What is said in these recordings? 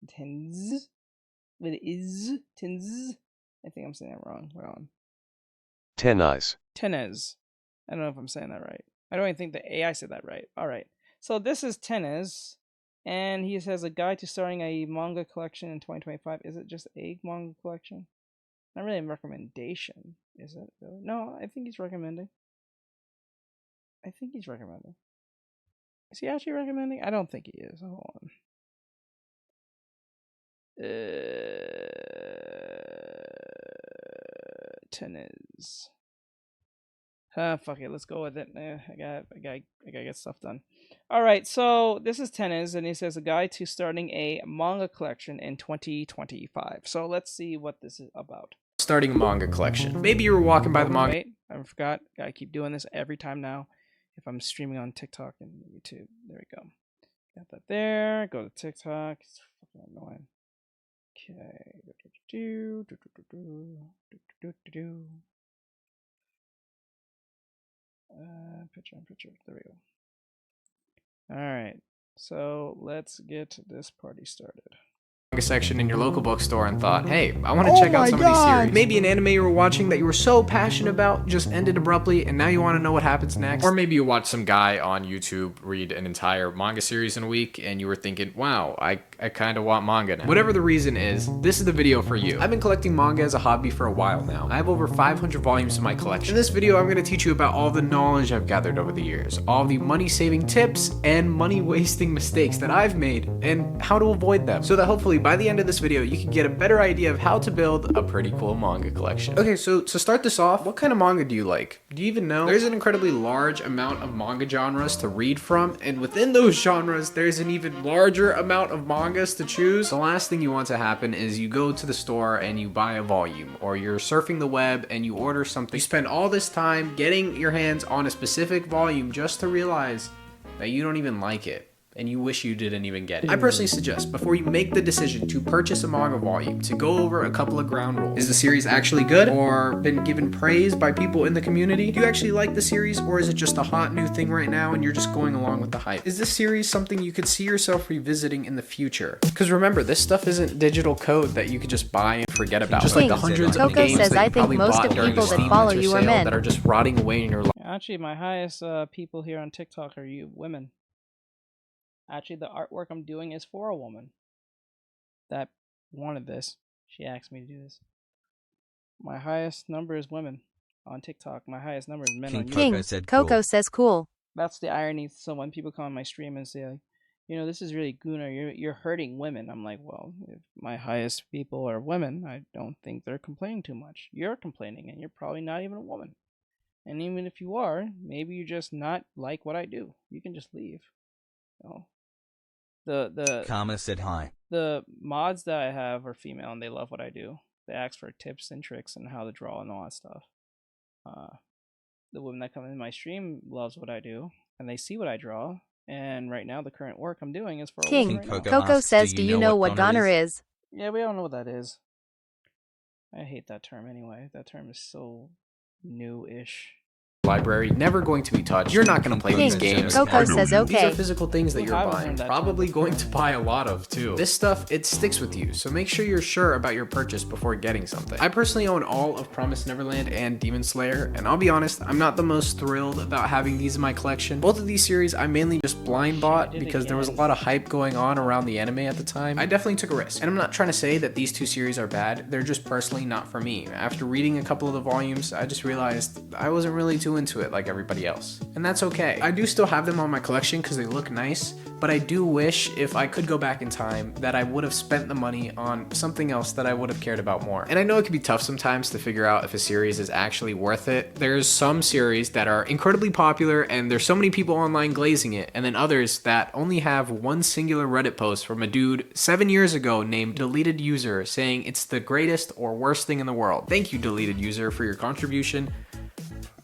Tens. With is. Tens. I think I'm saying that wrong. Hold on. Tennis. Tenez. I don't know if I'm saying that right. I don't even think the AI said that right. All right. So this is Tenez, and he says a guide to starting a manga collection in 2025. Is it just a manga collection? Not really a recommendation, is it? Really? No, I think he's recommending. Is he actually recommending? I don't think he is. Hold on. Tenez. Fuck it, let's go with it. I gotta get stuff done. All right, so this is Tenez, and he says a guide to starting a manga collection in 2025. So let's see what this is about. Starting a manga collection. Maybe you were walking by the manga. Wait, I forgot. Gotta keep doing this every time now. If I'm streaming on TikTok and YouTube, there we go. Got that there. Go to TikTok. It's fucking annoying. Okay. Picture. There we go. All right. So let's get this party started. Section in your local bookstore and thought, hey, I want to check out some of these series. Maybe an anime you were watching that you were so passionate about just ended abruptly and now you want to know what happens next. Or maybe you watched some guy on YouTube read an entire manga series in a week and you were thinking, wow, I kind of want manga now. Whatever the reason is, this is the video for you. I've been collecting manga as a hobby for a while now. I have over 500 volumes in my collection. In this video, I'm going to teach you about all the knowledge I've gathered over the years, all the money-saving tips and money-wasting mistakes that I've made and how to avoid them, so that hopefully by the end of this video, you can get a better idea of how to build a pretty cool manga collection. Okay, so to start this off, what kind of manga do you like? Do you even know? There's an incredibly large amount of manga genres to read from, and within those genres, there's an even larger amount of mangas to choose. The last thing you want to happen is you go to the store and you buy a volume, or you're surfing the web and you order something. You spend all this time getting your hands on a specific volume just to realize that you don't even like it, and you wish you didn't even get it. I personally suggest, before you make the decision to purchase a manga volume, to go over a couple of ground rules. Is the series actually good, or been given praise by people in the community? Do you actually like the series, or is it just a hot new thing right now and you're just going along with the hype? Is this series something you could see yourself revisiting in the future? Because remember, this stuff isn't digital code that you could just buy and forget about. Just like the hundreds of games that you probably bought during the Steam Winter Sale that are just rotting away in your life. Actually, my highest people here on TikTok are you women. Actually, the artwork I'm doing is for a woman that wanted this. She asked me to do this. My highest number is women on TikTok. My highest number is men on YouTube. Coco says cool. That's the irony. So when people come on my stream and say, you know, this is really Gunnar, you're hurting women. I'm like, well, if my highest people are women, I don't think they're complaining too much. You're complaining, and you're probably not even a woman. And even if you are, maybe you just not like what I do. You can just leave. You know? The Kama said hi. The mods that I have are female and they love what I do. They ask for tips and tricks and how to draw and all that stuff. The women that come in my stream loves what I do and they see what I draw. And right now the current work I'm doing is for a woman right now. Coco says, do you know what goner is? Yeah, we don't know what that is. I hate that term anyway. That term is so new-ish. Library, never going to be touched. You're not going to play these games. Coco says okay. These are physical things that you're buying. Probably going to buy a lot of too. This stuff, it sticks with you, so make sure you're sure about your purchase before getting something. I personally own all of Promised Neverland and Demon Slayer, and I'll be honest, I'm not the most thrilled about having these in my collection. Both of these series I mainly just blind bought because there was a lot of hype going on around the anime at the time. I definitely took a risk, and I'm not trying to say that these two series are bad. They're just personally not for me. After reading a couple of the volumes, I just realized I wasn't really too into it like everybody else. And that's okay. I do still have them on my collection because they look nice, but I do wish if I could go back in time that I would have spent the money on something else that I would have cared about more. And I know it can be tough sometimes to figure out if a series is actually worth it. There's some series that are incredibly popular and there's so many people online glazing it, and then others that only have one singular Reddit post from a dude 7 years ago named Deleted User saying it's the greatest or worst thing in the world. Thank you, Deleted User, for your contribution.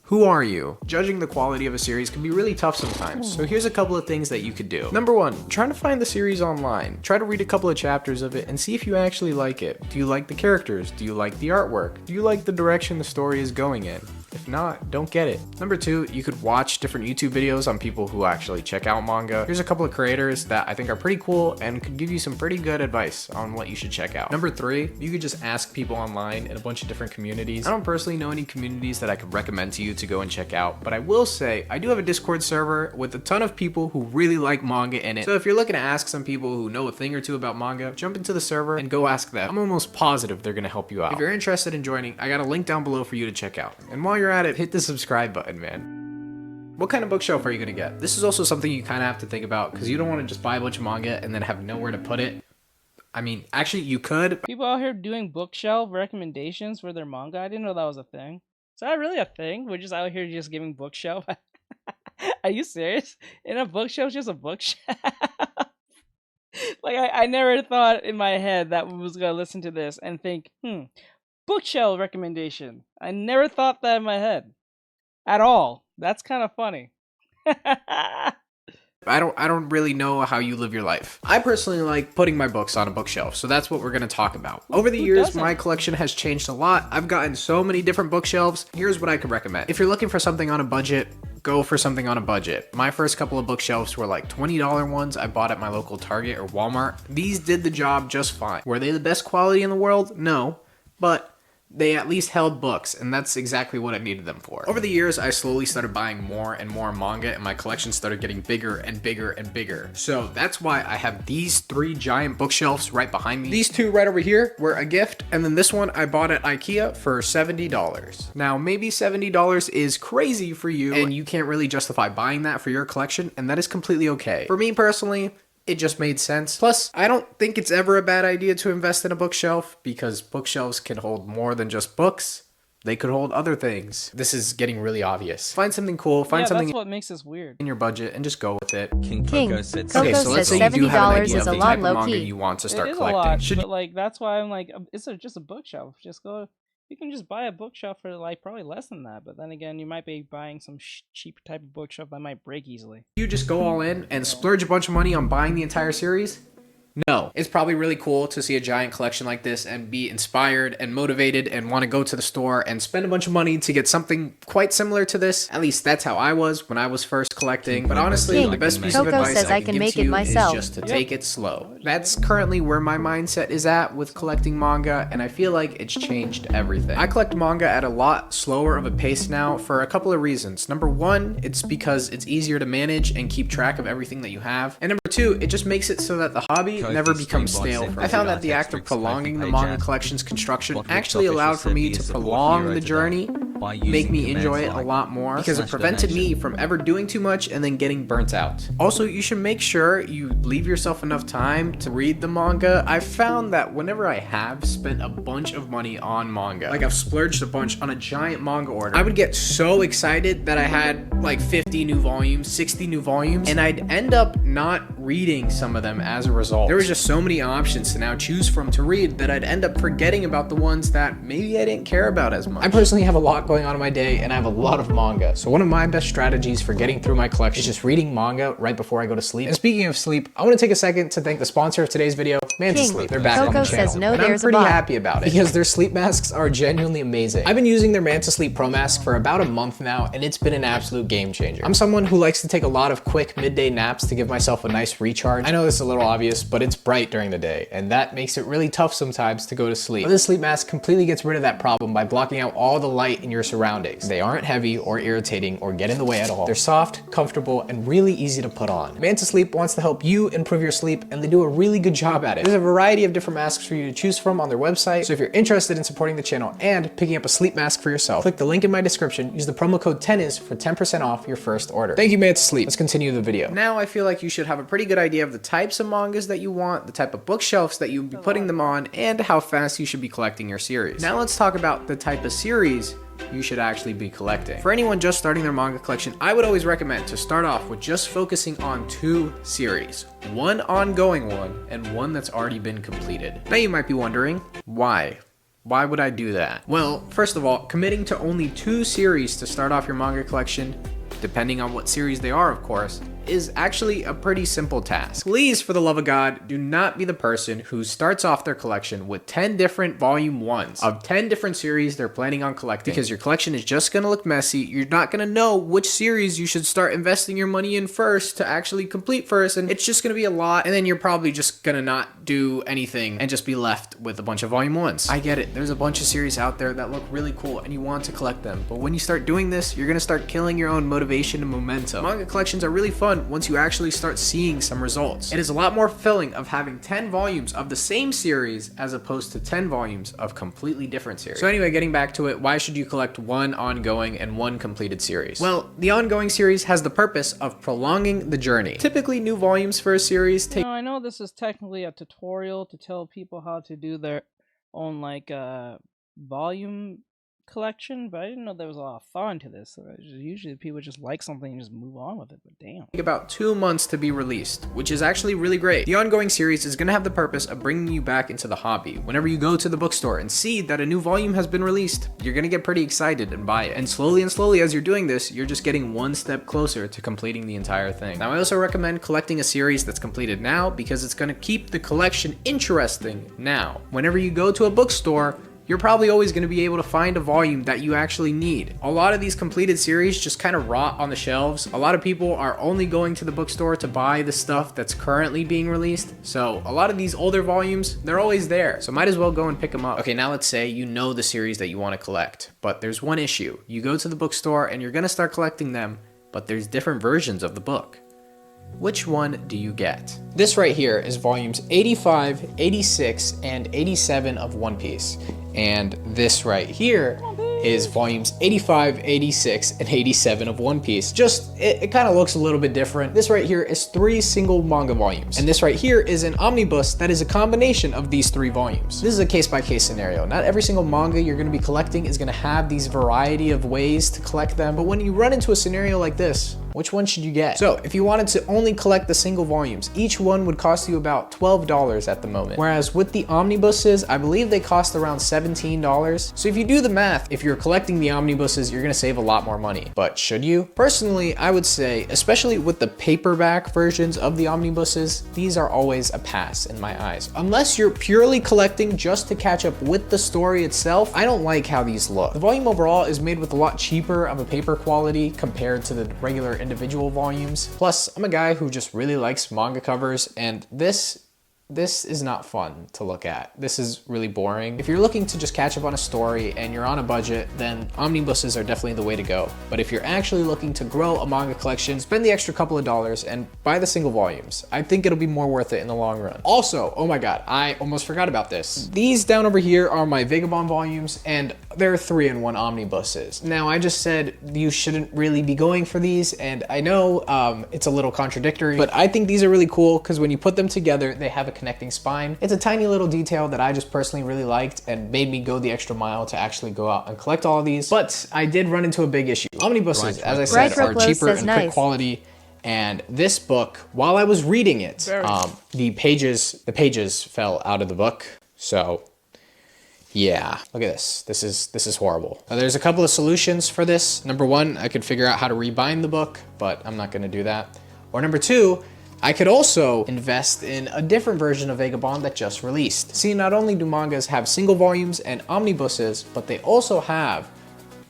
Who are you? Judging the quality of a series can be really tough sometimes, so here's a couple of things that you could do. Number one, try to find the series online. Try to read a couple of chapters of it and see if you actually like it. Do you like the characters? Do you like the artwork? Do you like the direction the story is going in? If not, don't get it. Number 2, you could watch different YouTube videos on people who actually check out manga. Here's a couple of creators that I think are pretty cool and could give you some pretty good advice on what you should check out. Number 3, you could just ask people online in a bunch of different communities. I don't personally know any communities that I could recommend to you to go and check out, but I will say I do have a Discord server with a ton of people who really like manga in it. So if you're looking to ask some people who know a thing or two about manga, jump into the server and go ask them. I'm almost positive they're gonna help you out. If you're interested in joining, I got a link down below for you to check out. And while you're at it, hit the subscribe button, man. What kind of bookshelf are you gonna get? This is also something you kind of have to think about because you don't want to just buy a bunch of manga and then have nowhere to put it. I mean, actually you could. People out here doing bookshelf recommendations for their manga. I didn't know that was a thing. Is that really a thing? We're just out here just giving bookshelf. Are you serious? In a bookshelf, just a bookshelf. Like I never thought in my head that we was gonna listen to this and think, bookshelf recommendation. I never thought that in my head at all. That's kind of funny. I don't really know how you live your life. I personally like putting my books on a bookshelf, so that's what we're gonna talk about. Over the years, my collection has changed a lot. I've gotten so many different bookshelves. Here's what I could recommend. If you're looking for something on a budget, go for something on a budget. My first couple of bookshelves were like $20 ones I bought at my local Target or Walmart. These did the job just fine. Were they the best quality in the world? No, but they at least held books, and that's exactly what I needed them for. Over the years, I slowly started buying more and more manga, and my collection started getting bigger and bigger and bigger. So that's why I have these 3 giant bookshelves right behind me. These 2 right over here were a gift, and then this one I bought at IKEA for $70. Now, maybe $70 is crazy for you, and you can't really justify buying that for your collection, and that is completely okay. For me personally, it just made sense. Plus, I don't think it's ever a bad idea to invest in a bookshelf because bookshelves can hold more than just books. They could hold other things. This is getting really obvious. Find something cool, find something that's what makes this weird. in your budget and just go with it. King, Coco said Coco Okay, so let's says say you do have an $70 idea is of a the lot type of low manga key. you want to start It is collecting. a lot, Should but like that's why I'm like, just a bookshelf. Just go. You can just buy a bookshelf for like probably less than that. But then again, you might be buying some cheap type of bookshelf that might break easily. you just go all in and splurge a bunch of money on buying the entire series? No. It's probably really cool to see a giant collection like this and be inspired and motivated and want to go to the store and spend a bunch of money to get something quite similar to this. At least that's how I was when I was first collecting. But honestly, King, the best piece of Coco advice says I I can can give make to it you is myself. just to take it slow. That's currently where my mindset is at with collecting manga, and I feel like it's changed everything. I collect manga at a lot slower of a pace now for a couple of reasons. Number 1, it's because it's easier to manage and keep track of everything that you have. And number 2, it just makes it so that the hobby never becomes stale. I found that the act of prolonging the manga collection's construction actually allowed for me to prolong the journey, make me enjoy it a lot more, because it prevented me from ever doing too much and then getting burnt out. Also, you should make sure you leave yourself enough time to read the manga. I've found that whenever I have spent a bunch of money on manga, like I've splurged a bunch on a giant manga order, I would get so excited that I had like 50 new volumes, 60 new volumes, and I'd end up not reading some of them as a result. There was just so many options to now choose from to read that I'd end up forgetting about the ones that maybe I didn't care about as much. I personally have a lot going on in my day and I have a lot of manga. So one of my best strategies for getting through my collection is just reading manga right before I go to sleep. And speaking of sleep, I want to take a second to thank the sponsor of today's video, Manga King, Sleep. They're back on Coco the channel. says no, and there's a I'm pretty bot. happy about it because their sleep masks are genuinely amazing. I've been using their Manta Sleep Pro Mask for about a month now and it's been an absolute game changer. I'm someone who likes to take a lot of quick midday naps to give myself a nice recharge. I know this is a little obvious, but it's bright during the day and that makes it really tough sometimes to go to sleep. But this sleep mask completely gets rid of that problem by blocking out all the light in your surroundings. They aren't heavy or irritating or get in the way at all. They're soft, comfortable, and really easy to put on. Manta Sleep wants to help you improve your sleep and they do a really good job at it. There's a variety of different masks for you to choose from on their website, so if you're interested in supporting the channel and picking up a sleep mask for yourself, click the link in my description, use the promo code TENNIS for 10% off your first order. Thank you, Manta Sleep. Let's continue the video. Now I feel like you should have a pretty good idea of the types of mangas that you want, the type of bookshelves that you'll be putting them on, and how fast you should be collecting your series. Now let's talk about the type of series you should actually be collecting. For anyone just starting their manga collection, I would always recommend to start off with just focusing on 2 series. One ongoing one and one that's already been completed. Now you might be wondering, why? Why would I do that? Well, first of all, committing to only 2 series to start off your manga collection, depending on what series they are of course, is actually a pretty simple task. Please, for the love of God, do not be the person who starts off their collection with 10 different volume 1s of 10 different series they're planning on collecting, because your collection is just going to look messy. You're not going to know which series you should start investing your money in first to actually complete first, and it's just going to be a lot, and then you're probably just going to not do anything and just be left with a bunch of volume 1s. I get it. There's a bunch of series out there that look really cool and you want to collect them, but when you start doing this, you're going to start killing your own motivation and momentum. Manga collections are really fun once you actually start seeing some results. It is a lot more fulfilling of having 10 volumes of the same series as opposed to 10 volumes of completely different series. So anyway, getting back to it, why should you collect one ongoing and one completed series? Well, the ongoing series has the purpose of prolonging the journey. Typically, new volumes for a series take... I know this is technically a tutorial to tell people how to do their own volume collection, but I didn't know there was a lot of thought into this. Usually people just like something and just move on with it, but damn. About 2 months to be released, which is actually really great. The ongoing series is going to have the purpose of bringing you back into the hobby. Whenever you go to the bookstore and see that a new volume has been released, you're going to get pretty excited and buy it. And slowly as you're doing this, you're just getting one step closer to completing the entire thing. Now, I also recommend collecting a series that's completed now because it's going to keep the collection interesting now. Whenever you go to a bookstore, you're probably always going to be able to find a volume that you actually need. A lot of these completed series just kind of rot on the shelves. A lot of people are only going to the bookstore to buy the stuff that's currently being released. So a lot of these older volumes, they're always there. So might as well go and pick them up. Okay, now let's say you know the series that you want to collect, but there's one issue. You go to the bookstore and you're going to start collecting them, but there's different versions of the book. Which one do you get? This right here is volumes 85, 86, and 87 of One Piece. And this right here is volumes 85, 86, and 87 of One Piece. Just, it kind of looks a little bit different. This right here is 3 single manga volumes. And this right here is an omnibus that is a combination of these 3 volumes. This is a case-by-case scenario. Not every single manga you're going to be collecting is going to have these variety of ways to collect them. But when you run into a scenario like this, which one should you get? So if you wanted to only collect the single volumes, each one would cost you about $12 at the moment. Whereas with the omnibuses, I believe they cost around $17. So if you do the math, if you're collecting the omnibuses, you're gonna save a lot more money. But should you? Personally, I would say, especially with the paperback versions of the omnibuses, these are always a pass in my eyes. Unless you're purely collecting just to catch up with the story itself, I don't like how these look. The volume overall is made with a lot cheaper of a paper quality compared to the regular individual volumes. Plus, I'm a guy who just really likes manga covers, and this is not fun to look at. This is really boring. If you're looking to just catch up on a story and you're on a budget, then omnibuses are definitely the way to go. But if you're actually looking to grow a manga collection, spend the extra couple of dollars and buy the single volumes. I think it'll be more worth it in the long run. Also, oh my god, I almost forgot about this. These down over here are my Vagabond volumes, and they're 3-in-1 omnibuses. Now, I just said you shouldn't really be going for these, and I know it's a little contradictory, but I think these are really cool because when you put them together, they have a connecting spine. It's a tiny little detail that I just personally really liked and made me go the extra mile to actually go out and collect all of these. But I did run into a big issue. Omnibuses, as I said, are cheaper and quick quality. And this book, while I was reading it, the pages fell out of the book. So yeah, look at this. This is horrible. Now, there's a couple of solutions for this. Number one, I could figure out how to rebind the book, but I'm not going to do that. Or number two, I could also invest in a different version of Vagabond that just released. See, not only do mangas have single volumes and omnibuses, but they also have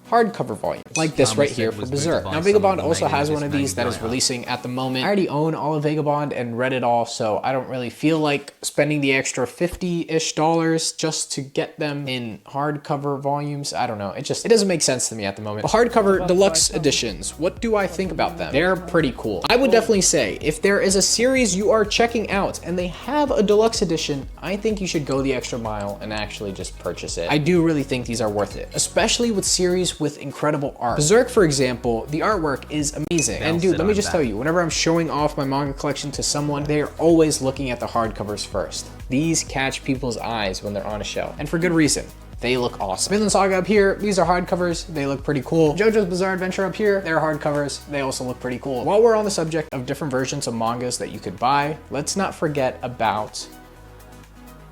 hardcover volumes, like this right here for Berserk. Now, Vagabond also has one of these that is releasing at the moment. I already own all of Vagabond and read it all, so I don't really feel like spending the extra $50-ish just to get them in hardcover volumes. I don't know. It doesn't make sense to me at the moment. But hardcover deluxe editions, what do I think about them? They're pretty cool. I would definitely say if there is a series you are checking out and they have a deluxe edition, I think you should go the extra mile and actually just purchase it. I do really think these are worth it, especially with series with incredible art. Berserk, for example, the artwork is amazing. And dude, let me just tell you, whenever I'm showing off my manga collection to someone, they're always looking at the hardcovers first. These catch people's eyes when they're on a shelf, and for good reason. They look awesome. Vinland Saga up here, these are hardcovers. They look pretty cool. JoJo's Bizarre Adventure up here, they're hardcovers. They also look pretty cool. While we're on the subject of different versions of mangas that you could buy, let's not forget about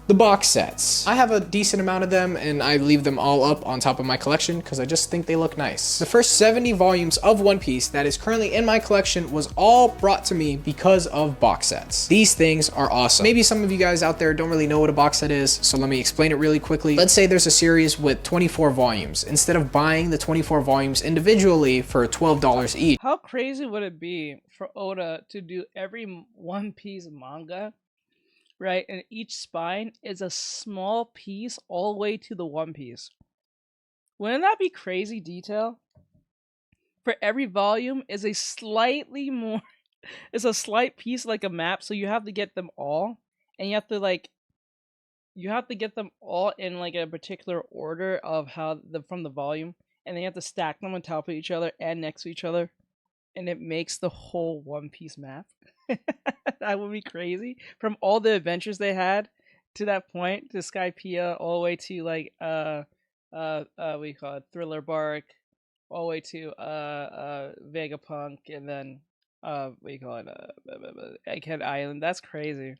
The box sets. I have a decent amount of them and I leave them all up on top of my collection because I just think they look nice. The first 70 volumes of One Piece that is currently in my collection was all brought to me because of box sets. These things are awesome. Maybe some of you guys out there don't really know what a box set is, so let me explain it really quickly. Let's say there's a series with 24 volumes. Instead of buying the 24 volumes individually for $12 each. How crazy would it be for Oda to do every One Piece manga, right? And each spine is a small piece all the way to the One Piece. Wouldn't that be crazy detail? For every volume is a slightly more, it's a slight piece like a map, so you have to get them all, and you have to get them all in like a particular order of how from the volume, and then you have to stack them on top of each other and next to each other, and it makes the whole One Piece map. That would be crazy. From all the adventures they had to that point, to Skypiea, all the way to like what do you call it, Thriller Bark, all the way to Vegapunk, and then what do you call it, Egghead Island. That's crazy.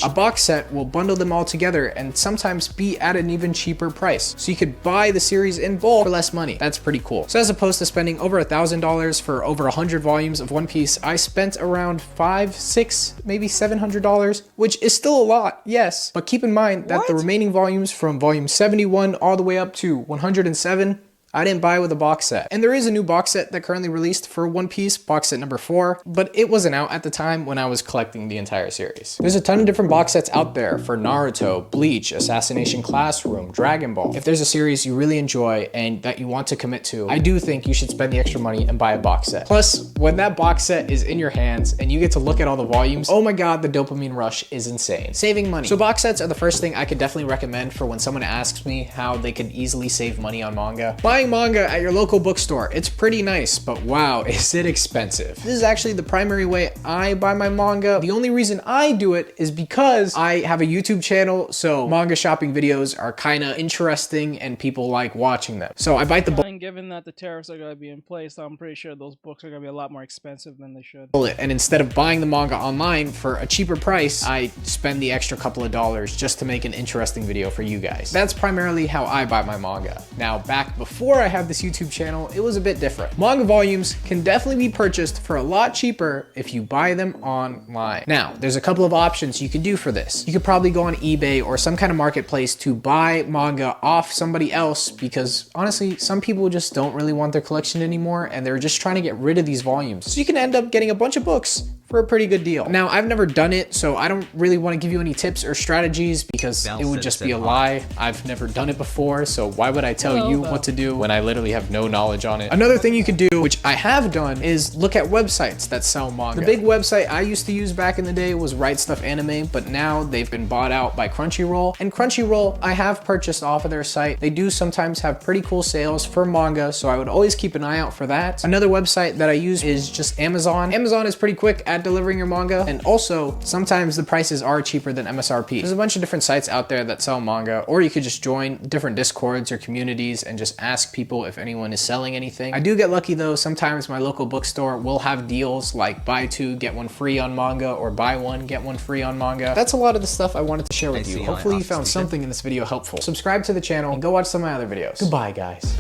A box set will bundle them all together and sometimes be at an even cheaper price. So you could buy the series in bulk for less money. That's pretty cool. So as opposed to spending over $1,000 for over 100 volumes of One Piece, I spent around $500, $600, maybe $700, which is still a lot, yes. But keep in mind that the remaining volumes from volume 71 all the way up to 107, I didn't buy with a box set. And there is a new box set that currently released for One Piece, box set number 4, but it wasn't out at the time when I was collecting the entire series. There's a ton of different box sets out there for Naruto, Bleach, Assassination Classroom, Dragon Ball. If there's a series you really enjoy and that you want to commit to, I do think you should spend the extra money and buy a box set. Plus, when that box set is in your hands and you get to look at all the volumes, oh my god, the dopamine rush is insane. Saving money. So box sets are the first thing I could definitely recommend for when someone asks me how they could easily save money on manga. Buying manga at your local bookstore, it's pretty nice, but wow, is it expensive. This is actually the primary way I buy my manga. The only reason I do it is because I have a YouTube channel, so manga shopping videos are kind of interesting and people like watching them. So I bite the bullet. And given that the tariffs are going to be in place, I'm pretty sure those books are going to be a lot more expensive than they should. And instead of buying the manga online for a cheaper price, I spend the extra couple of dollars just to make an interesting video for you guys. That's primarily how I buy my manga. Now, back before I had this YouTube channel, it was a bit different. Manga volumes can definitely be purchased for a lot cheaper if you buy them online. Now, there's a couple of options you could do for this. You could probably go on eBay or some kind of marketplace to buy manga off somebody else, because honestly, some people just don't really want their collection anymore and they're just trying to get rid of these volumes. So you can end up getting a bunch of books for a pretty good deal. Now, I've never done it, so I don't really want to give you any tips or strategies because it would just be a lie. I've never done it before, so why would I tell you what to do when I literally have no knowledge on it? Another thing you could do, which I have done, is look at websites that sell manga. The big website I used to use back in the day was Right Stuff Anime, but now they've been bought out by Crunchyroll. And Crunchyroll, I have purchased off of their site. They do sometimes have pretty cool sales for manga, so I would always keep an eye out for that. Another website that I use is just Amazon. Amazon is pretty quick at delivering your manga, and also sometimes the prices are cheaper than MSRP. There's a bunch of different sites out there that sell manga, or you could just join different discords or communities and just ask people if anyone is selling anything. I do get lucky though. Sometimes my local bookstore will have deals like buy 2 get 1 free on manga, or buy 1 get 1 free on manga. That's a lot of the stuff I wanted to share with you. Hopefully you found something in this video helpful. Subscribe to the channel and go watch some of my other videos. Goodbye, guys.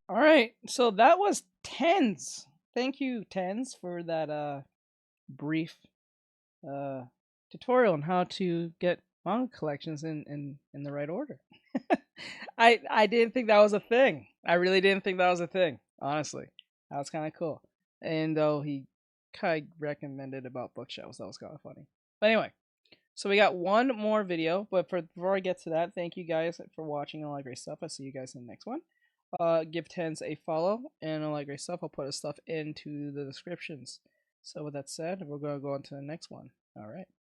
All right, so that was Tens. Thank you, Tens, for that brief tutorial on how to get manga collections in the right order. I didn't think that was a thing. I really didn't think that was a thing, honestly. That was kind of cool. And though he kind of recommended about bookshelves, that was kind of funny. But anyway, so we got one more video, but before I get to that, thank you guys for watching all that great stuff. I'll see you guys in the next one. Give Tens a follow and all that great stuff. I'll put his stuff into the descriptions. So with that said, we're going to go on to the next one. All right.